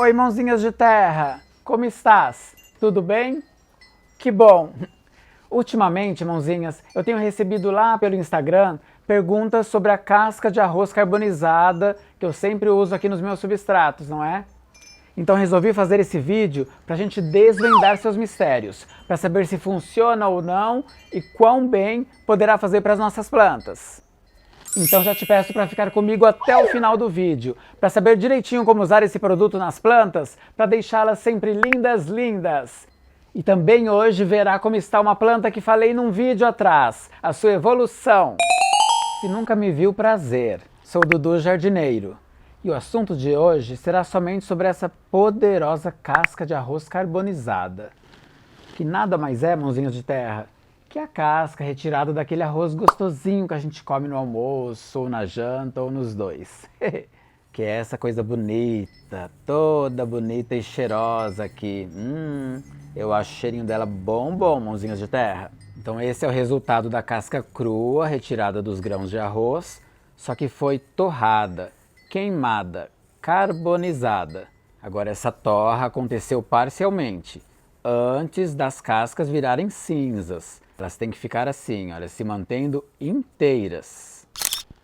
Oi, mãozinhas de terra! Como estás? Tudo bem? Que bom! Ultimamente, mãozinhas, eu tenho recebido lá pelo Instagram perguntas sobre a casca de arroz carbonizada que eu sempre uso aqui nos meus substratos, não é? Então resolvi fazer esse vídeo para a gente desvendar seus mistérios, para saber se funciona ou não e quão bem poderá fazer para as nossas plantas. Então já te peço para ficar comigo até o final do vídeo, para saber direitinho como usar esse produto nas plantas, para deixá-las sempre lindas, lindas. E também hoje verá como está uma planta que falei num vídeo atrás, a sua evolução. Se nunca me viu, prazer. Sou Dudu Jardineiro. E o assunto de hoje será somente sobre essa poderosa casca de arroz carbonizada. Que nada mais é, mãozinhas de terra, que a casca retirada daquele arroz gostosinho que a gente come no almoço, ou na janta, ou nos dois. Que é essa coisa bonita, toda bonita e cheirosa aqui. Eu acho o cheirinho dela bom, mãozinhas de terra. Então esse é o resultado da casca crua, retirada dos grãos de arroz, só que foi torrada, queimada, carbonizada. Agora essa torra aconteceu parcialmente, antes das cascas virarem cinzas. Elas têm que ficar assim, olha, se mantendo inteiras.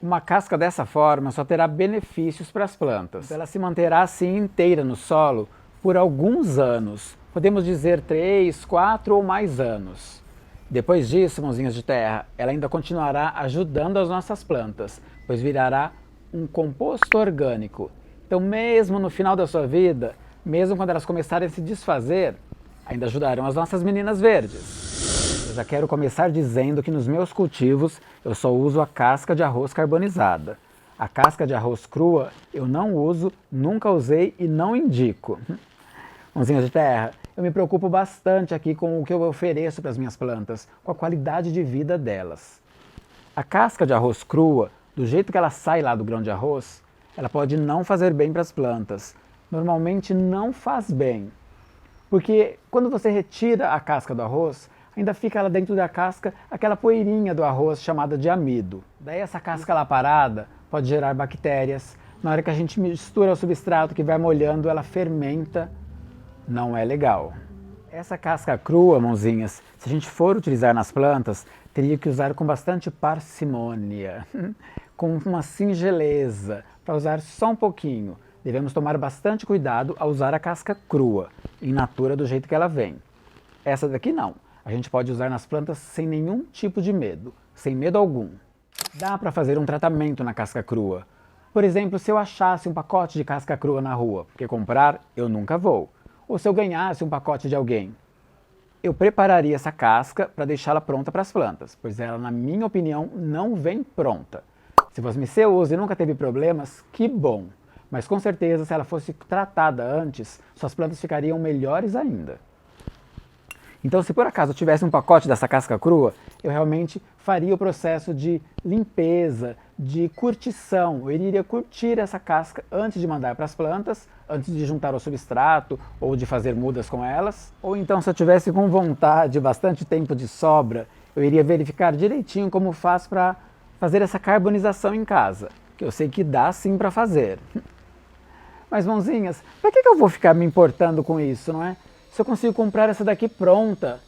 Uma casca dessa forma só terá benefícios para as plantas. Ela se manterá assim inteira no solo por alguns anos. Podemos dizer 3, 4 ou mais anos. Depois disso, mãozinhas de terra, ela ainda continuará ajudando as nossas plantas, pois virará um composto orgânico. Então mesmo no final da sua vida, mesmo quando elas começarem a se desfazer, ainda ajudarão as nossas meninas verdes. Eu já quero começar dizendo que nos meus cultivos eu só uso a casca de arroz carbonizada. A casca de arroz crua eu não uso, nunca usei e não indico. Mãozinhas de terra, eu me preocupo bastante aqui com o que eu ofereço para as minhas plantas, com a qualidade de vida delas. A casca de arroz crua, do jeito que ela sai lá do grão de arroz, ela pode não fazer bem para as plantas. Normalmente não faz bem. Porque quando você retira a casca do arroz, ainda fica lá dentro da casca aquela poeirinha do arroz chamada de amido. Daí essa casca lá parada pode gerar bactérias. Na hora que a gente mistura o substrato que vai molhando, ela fermenta. Não é legal. Essa casca crua, mãozinhas, se a gente for utilizar nas plantas, teria que usar com bastante parcimônia, com uma singeleza, para usar só um pouquinho. Devemos tomar bastante cuidado ao usar a casca crua, in natura do jeito que ela vem. Essa daqui não. A gente pode usar nas plantas sem nenhum tipo de medo, sem medo algum. Dá para fazer um tratamento na casca crua. Por exemplo, se eu achasse um pacote de casca crua na rua, porque comprar eu nunca vou. Ou se eu ganhasse um pacote de alguém. Eu prepararia essa casca para deixá-la pronta para as plantas, pois ela, na minha opinião, não vem pronta. Se você usa e nunca teve problemas, que bom. Mas com certeza, se ela fosse tratada antes, suas plantas ficariam melhores ainda. Então, se por acaso eu tivesse um pacote dessa casca crua, eu realmente faria o processo de limpeza, de curtição. Eu iria curtir essa casca antes de mandar para as plantas, antes de juntar ao substrato ou de fazer mudas com elas. Ou então, se eu tivesse com vontade, bastante tempo de sobra, eu iria verificar direitinho como faz para fazer essa carbonização em casa, que eu sei que dá sim para fazer. Mas, mãozinhas, para que eu vou ficar me importando com isso, não é? Se eu consigo comprar essa daqui pronta,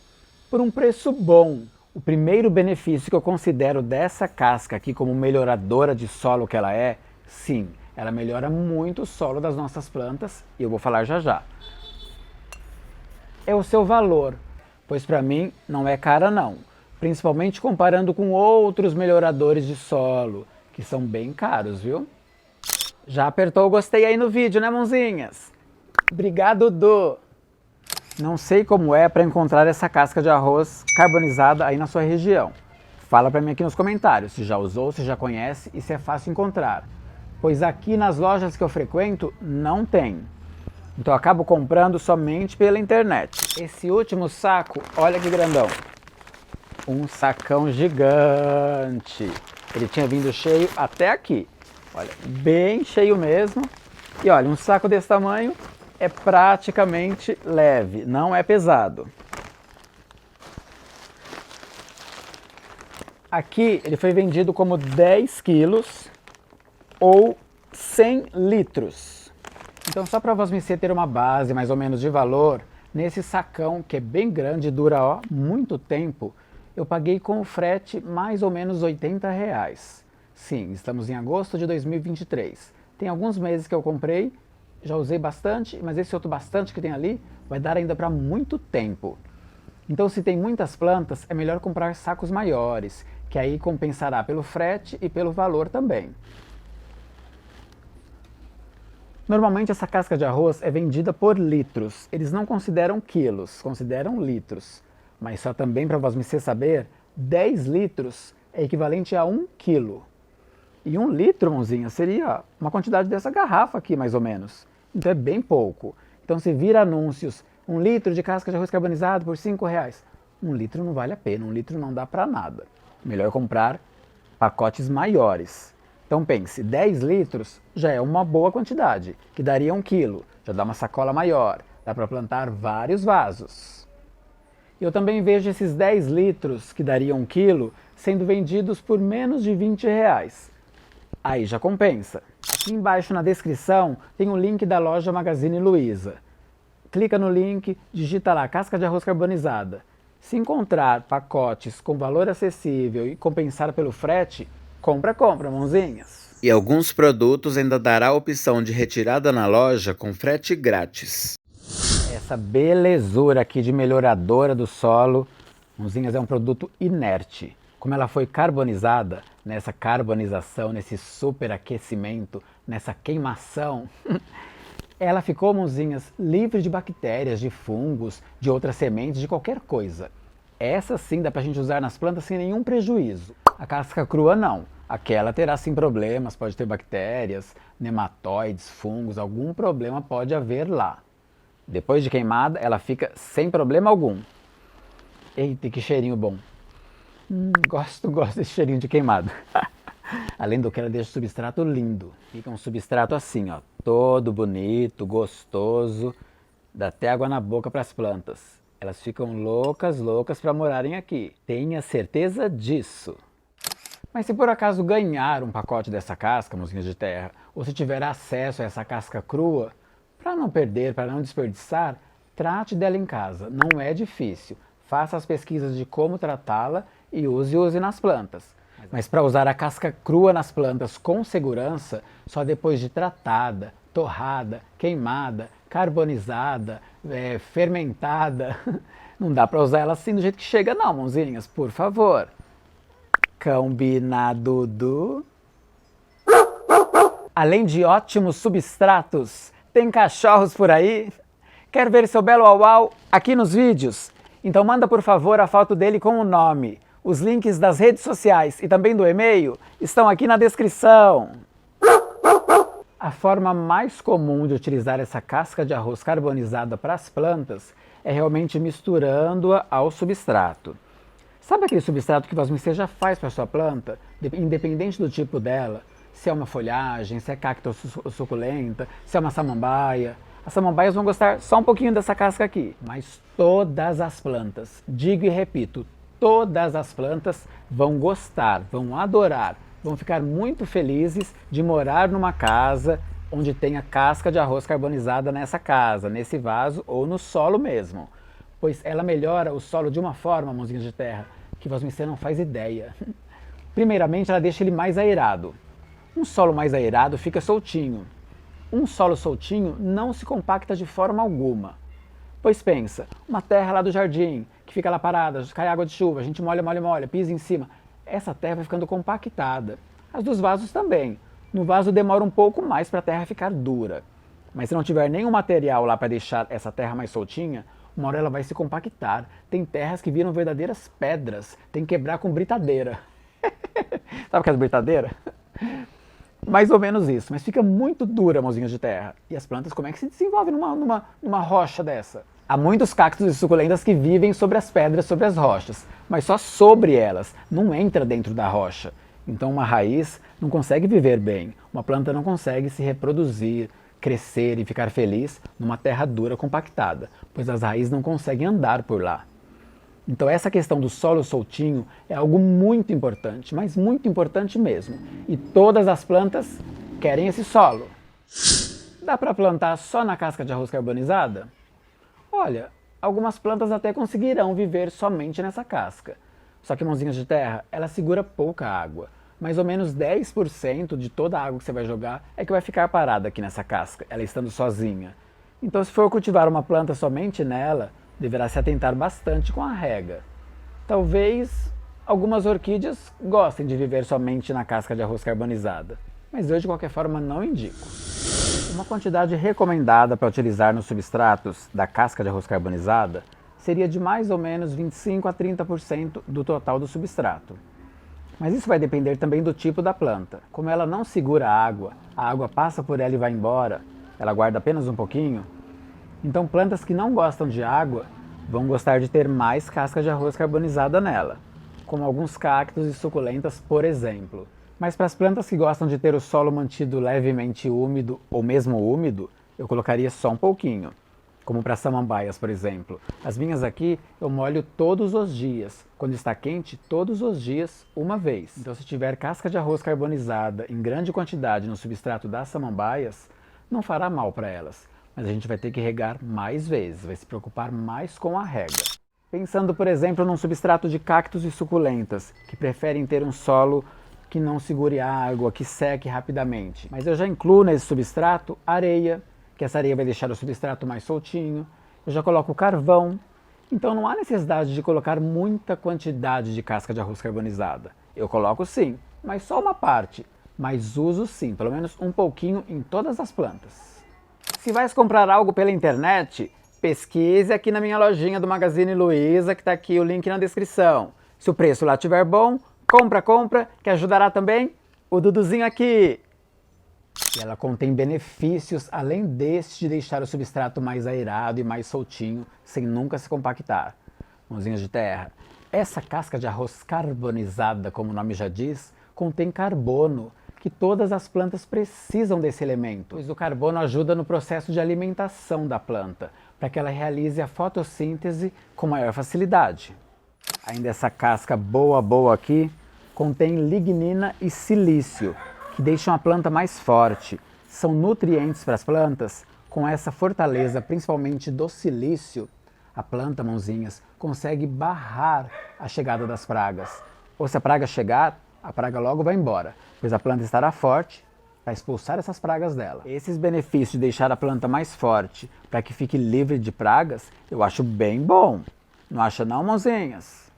por um preço bom. O primeiro benefício que eu considero dessa casca aqui como melhoradora de solo que ela é, sim, ela melhora muito o solo das nossas plantas, e eu vou falar já já. É o seu valor, pois para mim não é cara não, principalmente comparando com outros melhoradores de solo, que são bem caros, viu? Já apertou o gostei aí no vídeo, né, mãozinhas? Obrigado, Dudu! Não sei como é para encontrar essa casca de arroz carbonizada aí na sua região. Fala para mim aqui nos comentários se já usou, se já conhece e se é fácil encontrar. Pois aqui nas lojas que eu frequento não tem. Então eu acabo comprando somente pela internet. Esse último saco, olha que grandão. Um sacão gigante. Ele tinha vindo cheio até aqui. Olha, bem cheio mesmo. E olha, um saco desse tamanho é praticamente leve, não é pesado. Aqui ele foi vendido como 10 quilos ou 100 litros. Então só para você ter uma base mais ou menos de valor, nesse sacão que é bem grande e dura muito tempo, eu paguei com o frete mais ou menos R$80. Sim, estamos em agosto de 2023. Tem alguns meses que eu comprei, já usei bastante, mas esse outro bastante que tem ali vai dar ainda para muito tempo. Então se tem muitas plantas, é melhor comprar sacos maiores, que aí compensará pelo frete e pelo valor também. Normalmente essa casca de arroz é vendida por litros, eles não consideram quilos, consideram litros. Mas só também para você saber, 10 litros é equivalente a 1 quilo. E 1 litro, mãozinha, seria uma quantidade dessa garrafa aqui, mais ou menos. Então é bem pouco. Então se vira anúncios, 1 litro de casca de arroz carbonizado por R$5. 1 litro não vale a pena, 1 litro não dá para nada. Melhor comprar pacotes maiores. Então pense, 10 litros já é uma boa quantidade, que daria 1 quilo. Já dá uma sacola maior, dá para plantar vários vasos. Eu também vejo esses 10 litros, que dariam 1 quilo, sendo vendidos por menos de R$20. Aí já compensa. Aqui embaixo na descrição tem o link da loja Magazine Luiza. Clica no link, digita lá casca de arroz carbonizada. Se encontrar pacotes com valor acessível e compensar pelo frete, compra, mãozinhas. E alguns produtos ainda dará a opção de retirada na loja com frete grátis. Essa belezura aqui de melhoradora do solo, mãozinhas, é um produto inerte. Como ela foi carbonizada, nessa carbonização, nesse superaquecimento, nessa queimação, ela ficou, mãozinhas, livre de bactérias, de fungos, de outras sementes, de qualquer coisa. Essa sim dá pra gente usar nas plantas sem nenhum prejuízo. A casca crua não. Aquela terá sim problemas, pode ter bactérias, nematóides, fungos, algum problema pode haver lá. Depois de queimada, ela fica sem problema algum. Eita, que cheirinho bom. Gosto desse cheirinho de queimado. Além do que ela deixa o substrato lindo. Fica um substrato assim, ó, todo bonito, gostoso. Dá até água na boca para as plantas. Elas ficam loucas para morarem aqui. Tenha certeza disso. Mas se por acaso ganhar um pacote dessa casca, mãozinhas de terra, ou se tiver acesso a essa casca crua, para não perder, para não desperdiçar, trate dela em casa. Não é difícil. Faça as pesquisas de como tratá-la e use nas plantas. Mas para usar a casca crua nas plantas com segurança, só depois de tratada, torrada, queimada, carbonizada, fermentada. Não dá para usar ela assim do jeito que chega não, mãozinhas, por favor. Combinado do... Além de ótimos substratos, tem cachorros por aí? Quer ver seu belo au-au aqui nos vídeos? Então manda por favor a foto dele com o nome. Os links das redes sociais e também do e-mail estão aqui na descrição. A forma mais comum de utilizar essa casca de arroz carbonizada para as plantas é realmente misturando-a ao substrato. Sabe aquele substrato que você já faz para a sua planta, independente do tipo dela? Se é uma folhagem, se é cacto suculenta, se é uma samambaia. As samambaias vão gostar só um pouquinho dessa casca aqui, mas todas as plantas, digo e repito, todas as plantas vão gostar, vão adorar, vão ficar muito felizes de morar numa casa onde tenha casca de arroz carbonizada nessa casa, nesse vaso ou no solo mesmo. Pois ela melhora o solo de uma forma, mãozinhas de terra, que você não faz ideia. Primeiramente, ela deixa ele mais aerado. Um solo mais aerado fica soltinho. Um solo soltinho não se compacta de forma alguma. Pois pensa, uma terra lá do jardim, que fica lá parada, cai água de chuva, a gente molha, pisa em cima. Essa terra vai ficando compactada. As dos vasos também. No vaso demora um pouco mais para a terra ficar dura. Mas se não tiver nenhum material lá para deixar essa terra mais soltinha, uma hora ela vai se compactar. Tem terras que viram verdadeiras pedras. Tem que quebrar com britadeira. Sabe o que é britadeira? Mais ou menos isso. Mas fica muito dura, mãozinhas de terra. E as plantas, como é que se desenvolvem numa rocha dessa? Há muitos cactos e suculentas que vivem sobre as pedras, sobre as rochas. Mas só sobre elas. Não entra dentro da rocha. Então uma raiz não consegue viver bem. Uma planta não consegue se reproduzir, crescer e ficar feliz numa terra dura compactada, pois as raízes não conseguem andar por lá. Então essa questão do solo soltinho é algo muito importante, mas muito importante mesmo. E todas as plantas querem esse solo. Dá para plantar só na casca de arroz carbonizada? Olha, algumas plantas até conseguirão viver somente nessa casca. Só que, mãozinhas de terra, ela segura pouca água. Mais ou menos 10% de toda a água que você vai jogar é que vai ficar parada aqui nessa casca, ela estando sozinha. Então, se for cultivar uma planta somente nela, deverá se atentar bastante com a rega. Talvez algumas orquídeas gostem de viver somente na casca de arroz carbonizada, mas eu de qualquer forma não indico. Uma quantidade recomendada para utilizar nos substratos da casca de arroz carbonizada seria de mais ou menos 25 a 30% do total do substrato. Mas isso vai depender também do tipo da planta. Como ela não segura a água passa por ela e vai embora, ela guarda apenas um pouquinho. Então plantas que não gostam de água vão gostar de ter mais casca de arroz carbonizada nela, como alguns cactos e suculentas, por exemplo. Mas para as plantas que gostam de ter o solo mantido levemente úmido ou mesmo úmido, eu colocaria só um pouquinho. Como para samambaias, por exemplo. As minhas aqui eu molho todos os dias. Quando está quente, todos os dias, uma vez. Então se tiver casca de arroz carbonizada em grande quantidade no substrato das samambaias, não fará mal para elas. Mas a gente vai ter que regar mais vezes, vai se preocupar mais com a rega. Pensando, por exemplo, num substrato de cactos e suculentas, que preferem ter um solo que não segure água, que seque rapidamente. Mas eu já incluo nesse substrato areia, que essa areia vai deixar o substrato mais soltinho. Eu já coloco carvão. Então não há necessidade de colocar muita quantidade de casca de arroz carbonizada. Eu coloco sim, mas só uma parte. Mas uso sim, pelo menos um pouquinho em todas as plantas. Se vais comprar algo pela internet, pesquise aqui na minha lojinha do Magazine Luiza, que está aqui o link na descrição. Se o preço lá estiver bom, compra, que ajudará também o Duduzinho aqui. E ela contém benefícios além deste de deixar o substrato mais aerado e mais soltinho, sem nunca se compactar. Mãozinhas de terra, essa casca de arroz carbonizada, como o nome já diz, contém carbono, que todas as plantas precisam desse elemento, pois o carbono ajuda no processo de alimentação da planta, para que ela realize a fotossíntese com maior facilidade. Ainda essa casca boa aqui contém lignina e silício, que deixam a planta mais forte. São nutrientes para as plantas. Com essa fortaleza, principalmente do silício, a planta, mãozinhas, consegue barrar a chegada das pragas. Ou se a praga chegar, a praga logo vai embora, pois a planta estará forte para expulsar essas pragas dela. Esses benefícios de deixar a planta mais forte para que fique livre de pragas, eu acho bem bom. Não acha não, mãozinhas?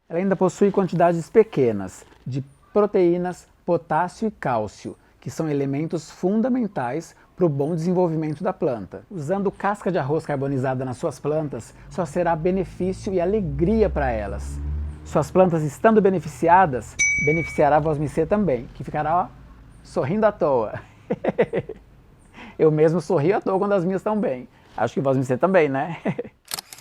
Ela ainda possui quantidades pequenas de proteínas, potássio e cálcio, que são elementos fundamentais para o bom desenvolvimento da planta. Usando casca de arroz carbonizada nas suas plantas, só será benefício e alegria para elas. Suas plantas estando beneficiadas, beneficiará a Vosmicê também, que ficará, ó, sorrindo à toa. Eu mesmo sorrio à toa quando as minhas estão bem. Acho que Vosmicê também, né?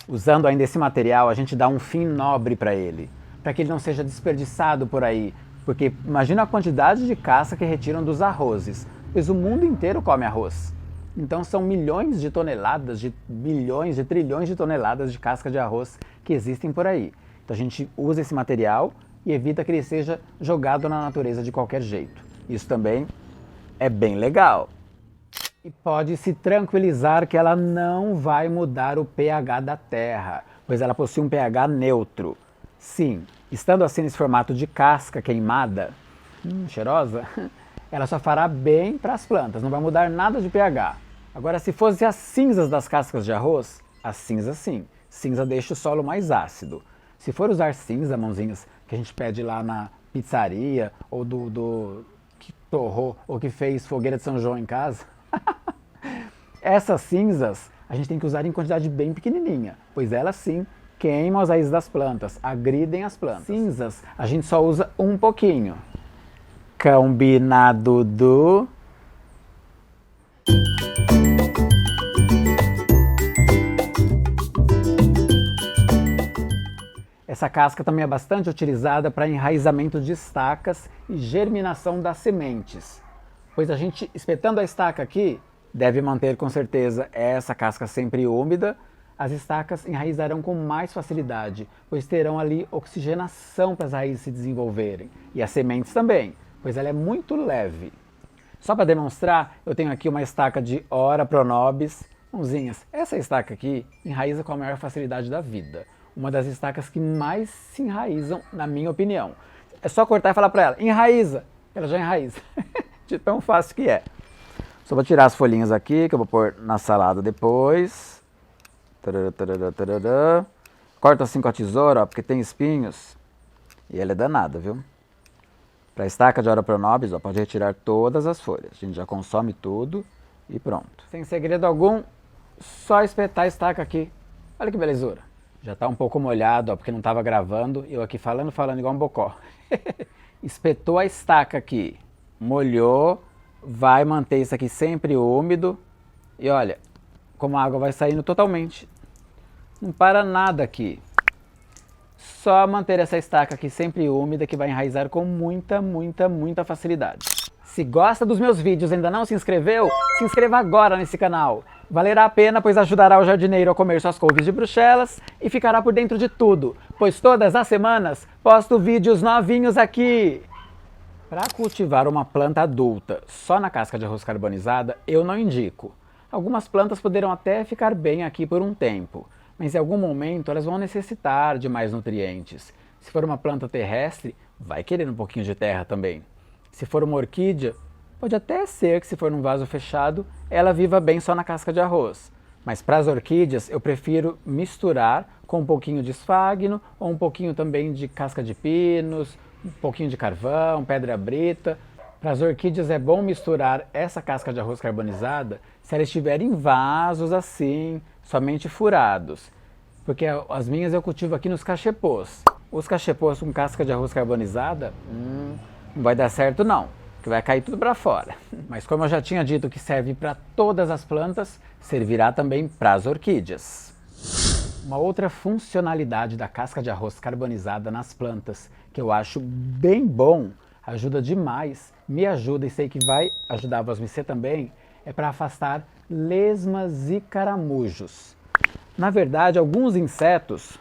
Usando ainda esse material, a gente dá um fim nobre para ele, para que ele não seja desperdiçado por aí, porque imagina a quantidade de casca que retiram dos arrozes, pois o mundo inteiro come arroz. Então são milhões de toneladas, de bilhões, de trilhões de toneladas de casca de arroz que existem por aí. Então a gente usa esse material e evita que ele seja jogado na natureza de qualquer jeito. Isso também é bem legal. E pode se tranquilizar que ela não vai mudar o pH da terra, pois ela possui um pH neutro. Sim, estando assim nesse formato de casca queimada, cheirosa, ela só fará bem para as plantas, não vai mudar nada de pH. Agora, se fosse as cinzas das cascas de arroz, a cinza sim, cinza deixa o solo mais ácido. Se for usar cinza, mãozinhas, que a gente pede lá na pizzaria, ou do que torrou, ou que fez fogueira de São João em casa, essas cinzas a gente tem que usar em quantidade bem pequenininha, pois elas sim queimam as raízes das plantas, agridem as plantas. Cinzas a gente só usa um pouquinho. Combinado do... Essa casca também é bastante utilizada para enraizamento de estacas e germinação das sementes. Pois a gente, espetando a estaca aqui, deve manter com certeza essa casca sempre úmida. As estacas enraizarão com mais facilidade, pois terão ali oxigenação para as raízes se desenvolverem. E as sementes também, pois ela é muito leve. Só para demonstrar, eu tenho aqui uma estaca de Ora Pronobis. Mãozinhas, essa estaca aqui enraiza com a maior facilidade da vida. Uma das estacas que mais se enraizam, na minha opinião. É só cortar e falar para ela, enraiza. Ela já enraiza. De tão fácil que é. Só vou tirar as folhinhas aqui, que eu vou pôr na salada depois. Tarará, tarará, tarará. Corta assim com a tesoura, ó, porque tem espinhos. E ela é danada, viu? Para a estaca de Ora Pronobis, ó, pode retirar todas as folhas. A gente já consome tudo e pronto. Sem segredo algum, só espetar a estaca aqui. Olha que belezura. Já está um pouco molhado, ó, porque não estava gravando. Eu aqui falando igual um bocó. Espetou a estaca aqui, molhou, vai manter isso aqui sempre úmido. E olha, como a água vai saindo totalmente. Não para nada aqui. Só manter essa estaca aqui sempre úmida que vai enraizar com muita, muita, muita facilidade. Se gosta dos meus vídeos e ainda não se inscreveu, se inscreva agora nesse canal. Valerá a pena, pois ajudará o jardineiro a comer suas couves de Bruxelas e ficará por dentro de tudo, pois todas as semanas posto vídeos novinhos aqui. Para cultivar uma planta adulta só na casca de arroz carbonizada, eu não indico. Algumas plantas poderão até ficar bem aqui por um tempo, mas em algum momento elas vão necessitar de mais nutrientes. Se for uma planta terrestre, vai querer um pouquinho de terra também. Se for uma orquídea, pode até ser que se for num vaso fechado, ela viva bem só na casca de arroz. Mas para as orquídeas eu prefiro misturar com um pouquinho de esfagno ou um pouquinho também de casca de pinos, um pouquinho de carvão, pedra brita. Para as orquídeas é bom misturar essa casca de arroz carbonizada se ela estiver em vasos assim, somente furados. Porque as minhas eu cultivo aqui nos cachepôs. Os cachepôs com casca de arroz carbonizada, não vai dar certo não, que vai cair tudo para fora. Mas como eu já tinha dito que serve para todas as plantas, servirá também para as orquídeas. Uma outra funcionalidade da casca de arroz carbonizada nas plantas, que eu acho bem bom, ajuda demais, me ajuda e sei que vai ajudar você também, é para afastar lesmas e caramujos. Na verdade, alguns insetos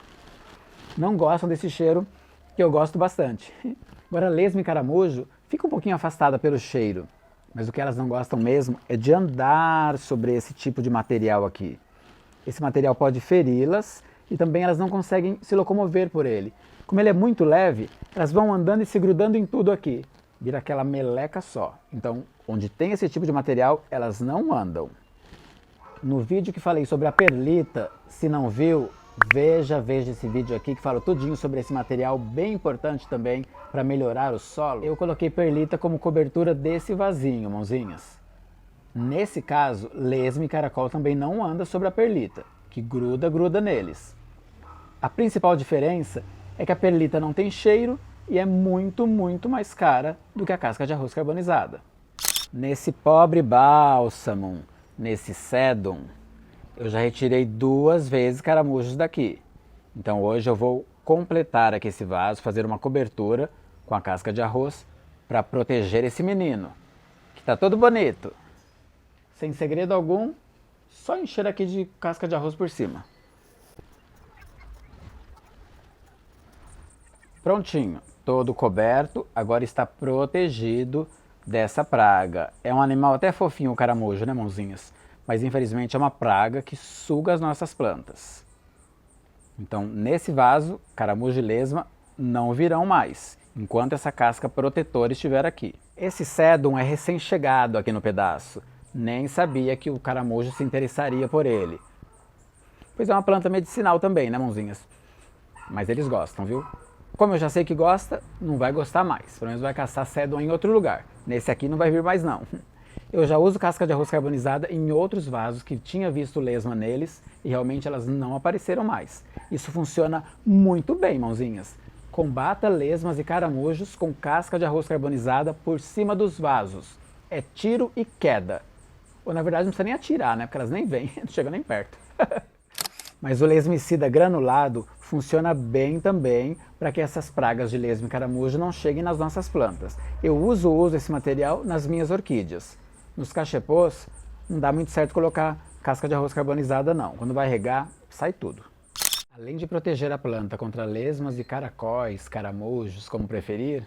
não gostam desse cheiro, que eu gosto bastante. Agora, lesma e caramujo fica um pouquinho afastada pelo cheiro, mas o que elas não gostam mesmo é de andar sobre esse tipo de material aqui. Esse material pode feri-las e também elas não conseguem se locomover por ele. Como ele é muito leve, elas vão andando e se grudando em tudo aqui. Vira aquela meleca só. Então, onde tem esse tipo de material, elas não andam. No vídeo que falei sobre a perlita, se não viu, veja esse vídeo aqui que fala tudinho sobre esse material bem importante também para melhorar o solo. Eu coloquei perlita como cobertura desse vasinho, mãozinhas. Nesse caso, lesma e caracol também não anda sobre a perlita, que gruda neles. A principal diferença é que a perlita não tem cheiro e é muito, muito mais cara do que a casca de arroz carbonizada. Nesse pobre bálsamo, nesse sedum, eu já retirei 2 vezes caramujos daqui. Então hoje eu vou completar aqui esse vaso, fazer uma cobertura com a casca de arroz para proteger esse menino, que está todo bonito. Sem segredo algum, só encher aqui de casca de arroz por cima. Prontinho, todo coberto, agora está protegido dessa praga. É um animal até fofinho o caramujo, né, mãozinhas? Mas infelizmente é uma praga que suga as nossas plantas. Então, nesse vaso, caramujo e lesma não virão mais, enquanto essa casca protetora estiver aqui. Esse sedum é recém-chegado aqui no pedaço. Nem sabia que o caramujo se interessaria por ele. Pois é uma planta medicinal também, né, mãozinhas? Mas eles gostam, viu? Como eu já sei que gosta, não vai gostar mais. Pelo menos vai caçar sedum em outro lugar. Nesse aqui não vai vir mais não. Eu já uso casca de arroz carbonizada em outros vasos que tinha visto lesma neles e realmente elas não apareceram mais. Isso funciona muito bem, mãozinhas. Combata lesmas e caramujos com casca de arroz carbonizada por cima dos vasos. É tiro e queda. Ou na verdade não precisa nem atirar, né? Porque elas nem vêm, não chegam nem perto. Mas o lesmicida granulado funciona bem também para que essas pragas de lesma e caramujo não cheguem nas nossas plantas. Eu uso esse material nas minhas orquídeas. Nos cachepôs não dá muito certo colocar casca de arroz carbonizada não. Quando vai regar, sai tudo. Além de proteger a planta contra lesmas e caracóis, caramujos, como preferir,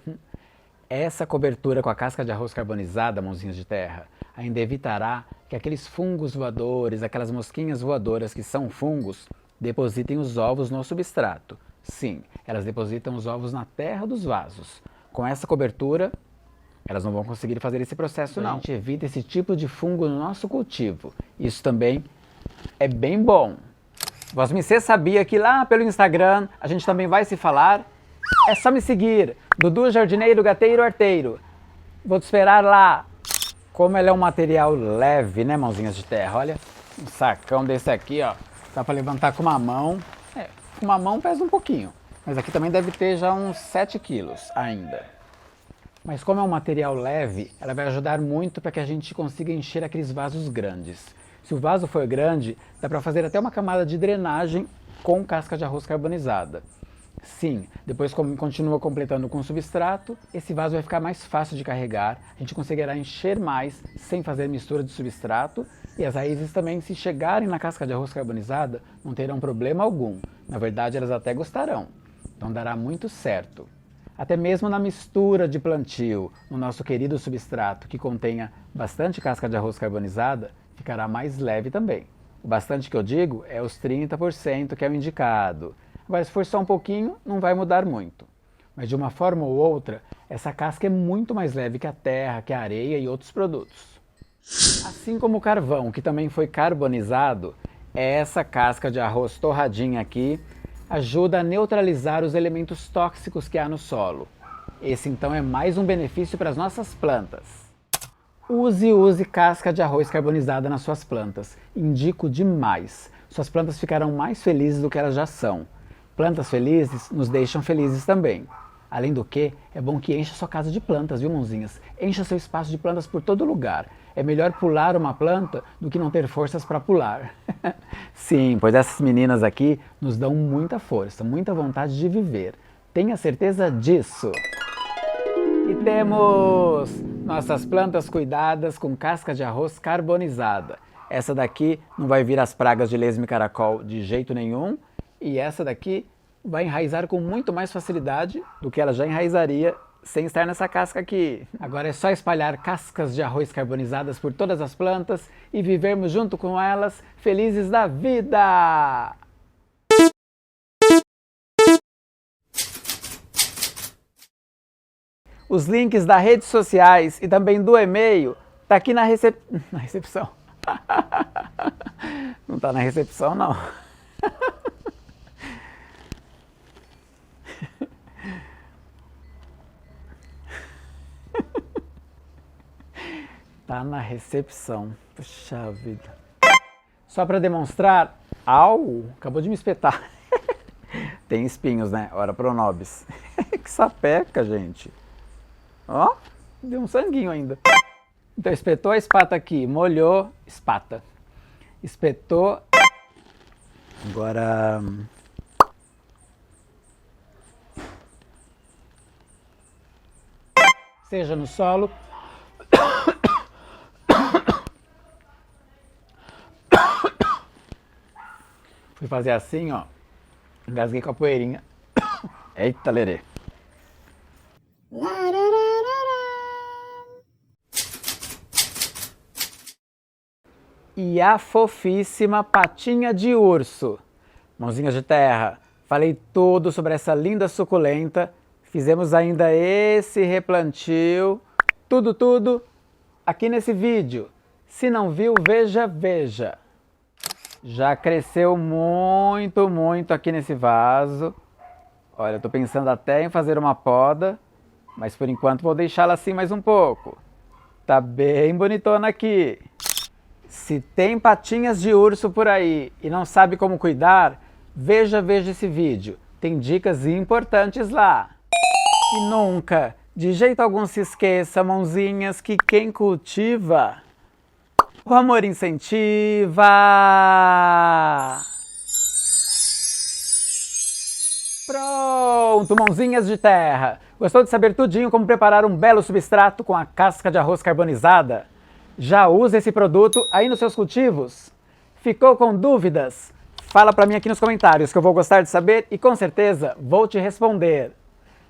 Essa cobertura com a casca de arroz carbonizada, mãozinhas de terra, ainda evitará que aqueles fungos voadores, aquelas mosquinhas voadoras que são fungos, depositem os ovos no substrato. Sim, elas depositam os ovos na terra dos vasos. Com essa cobertura, elas não vão conseguir fazer esse processo não. A gente evita esse tipo de fungo no nosso cultivo. Isso também é bem bom. Você sabia que lá pelo Instagram a gente também vai se falar? É só me seguir, Dudu Jardineiro Gateiro Arteiro. Vou te esperar lá. Como ele é um material leve, né, mãozinhas de terra? Olha, um sacão desse aqui, ó. Dá pra levantar com uma mão. Com uma mão pesa um pouquinho. Mas aqui também deve ter já uns 7 quilos ainda. Mas como é um material leve, ela vai ajudar muito para que a gente consiga encher aqueles vasos grandes. Se o vaso for grande, dá para fazer até uma camada de drenagem com casca de arroz carbonizada. Sim, depois continua completando com substrato, esse vaso vai ficar mais fácil de carregar, a gente conseguirá encher mais sem fazer mistura de substrato e as raízes também, se chegarem na casca de arroz carbonizada, não terão problema algum. Na verdade, elas até gostarão. Então dará muito certo. Até mesmo na mistura de plantio, no nosso querido substrato que contenha bastante casca de arroz carbonizada, ficará mais leve também. O bastante que eu digo é os 30% que é o indicado. Agora, se for só um pouquinho, não vai mudar muito. Mas de uma forma ou outra, essa casca é muito mais leve que a terra, que a areia e outros produtos. Assim como o carvão, que também foi carbonizado, essa casca de arroz torradinha aqui ajuda a neutralizar os elementos tóxicos que há no solo. Esse então é mais um benefício para as nossas plantas. Use casca de arroz carbonizada nas suas plantas. Indico demais. Suas plantas ficarão mais felizes do que elas já são. Plantas felizes nos deixam felizes também. Além do que, é bom que encha sua casa de plantas, viu, mãozinhas? Encha seu espaço de plantas por todo lugar. É melhor pular uma planta do que não ter forças para pular. Sim, pois essas meninas aqui nos dão muita força, muita vontade de viver. Tenha certeza disso. E temos nossas plantas cuidadas com casca de arroz carbonizada. Essa daqui não vai vir as pragas de lesma e caracol de jeito nenhum. E essa daqui vai enraizar com muito mais facilidade do que ela já enraizaria sem estar nessa casca aqui. Agora é só espalhar cascas de arroz carbonizadas por todas as plantas e vivermos junto com elas felizes da vida! Os links das redes sociais e também do e-mail tá aqui na recepção. Não tá na recepção, não. Tá na recepção. Puxa vida. Só para demonstrar... Au! Acabou de me espetar. Tem espinhos, né? Ora pro nobis. Que sapeca, gente. Ó, deu um sanguinho ainda. Então espetou a espata aqui, molhou, espata. Espetou. Agora... seja no solo... Fui fazer assim, ó. Engasguei com a poeirinha. Eita, lerê. E a fofíssima patinha de urso. Mãozinhas de terra. Falei tudo sobre essa linda suculenta. Fizemos ainda esse replantio. Tudo aqui nesse vídeo. Se não viu, veja. Já cresceu muito aqui nesse vaso. Olha, eu tô pensando até em fazer uma poda, mas por enquanto vou deixá-la assim mais um pouco. Tá bem bonitona aqui. Se tem patinhas de urso por aí e não sabe como cuidar, veja esse vídeo. Tem dicas importantes lá. E nunca, de jeito algum, se esqueça, mãozinhas, que quem cultiva... o amor incentiva! Pronto, mãozinhas de terra! Gostou de saber tudinho como preparar um belo substrato com a casca de arroz carbonizada? Já usa esse produto aí nos seus cultivos? Ficou com dúvidas? Fala pra mim aqui nos comentários que eu vou gostar de saber e com certeza vou te responder.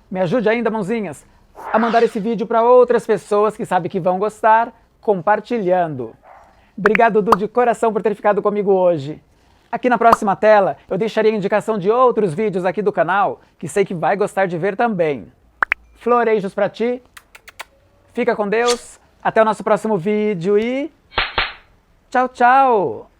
Me ajude ainda, mãozinhas! a mandar esse vídeo para outras pessoas que sabem que vão gostar, compartilhando. Obrigado, Dudu, de coração por ter ficado comigo hoje. Aqui na próxima tela eu deixarei a indicação de outros vídeos aqui do canal que sei que vai gostar de ver também. Floreijos pra ti. Fica com Deus. Até o nosso próximo vídeo e... tchau, tchau!